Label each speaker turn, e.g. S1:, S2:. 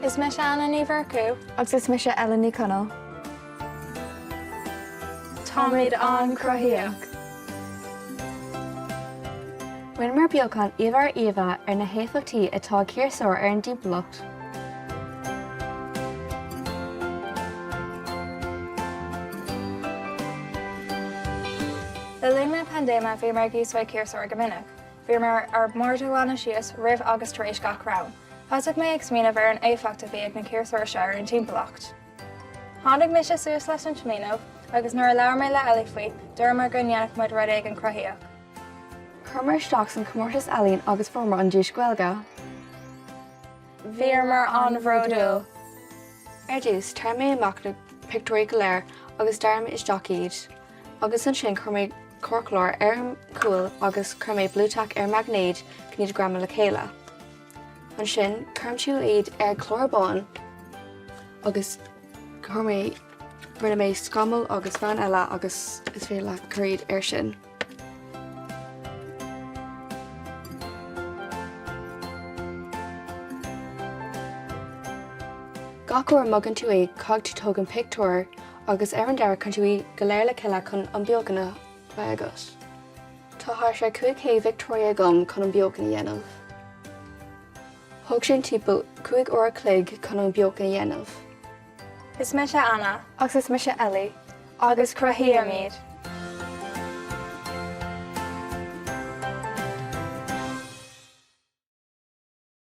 S1: Is me se Anna ní Mhurchú?
S2: Agus is me se Ellie ní Chonaill.
S1: Táid an Cruthaím.
S2: Rinne mar beagán Íomhar Eva ar na héiflachtaí atá círeasóir ar an dtimpeallacht.
S1: Le linn na pandéma bhí mar gúsfuil círeasóir go minic. Bhí mar ar mórdeal lena síos roimh agus tar éis gach rán. Thosaigh mé ag smíanamh ar an éifeachta bhí ag na círeasóir seo ar an timpeallacht. Tháinig mé sé suas leis an smíanamh agus nuair a leabhar mé le Ellie faoi, dúir mar go ndeannach muid rud ag an cruthaíoch.
S2: Chumar isteach san comórtas Ellie agus formar an dúis Gaeilge.
S1: Bhíar mar an bhródúil.
S2: Ar dús, tar mé amach na pictóirí go léir agus darm isteach iad. Agus an sin chur mé corclór ar an cúil agus chur mé blúteach ar magnéid gníd grama le chéile. An sin, chuirmtú iad ar chlórbáin agus chur mé rinne mé scamal agus bhean eile agus is féile le cuirid ar sin. Gachúir magan tú é cog tú tógan pictóir agus ar an deir chun tú go léir le ciile chun an beagana bheith agat. Tá thar sé 5 Victoria gom chun an beagana dhéanamh. Thug sin timpeall 5 uair cloig chun an beagana dhéanamh.
S1: Is me se Anna
S2: Agus is me se Ellie
S1: agus Cruthaím iad.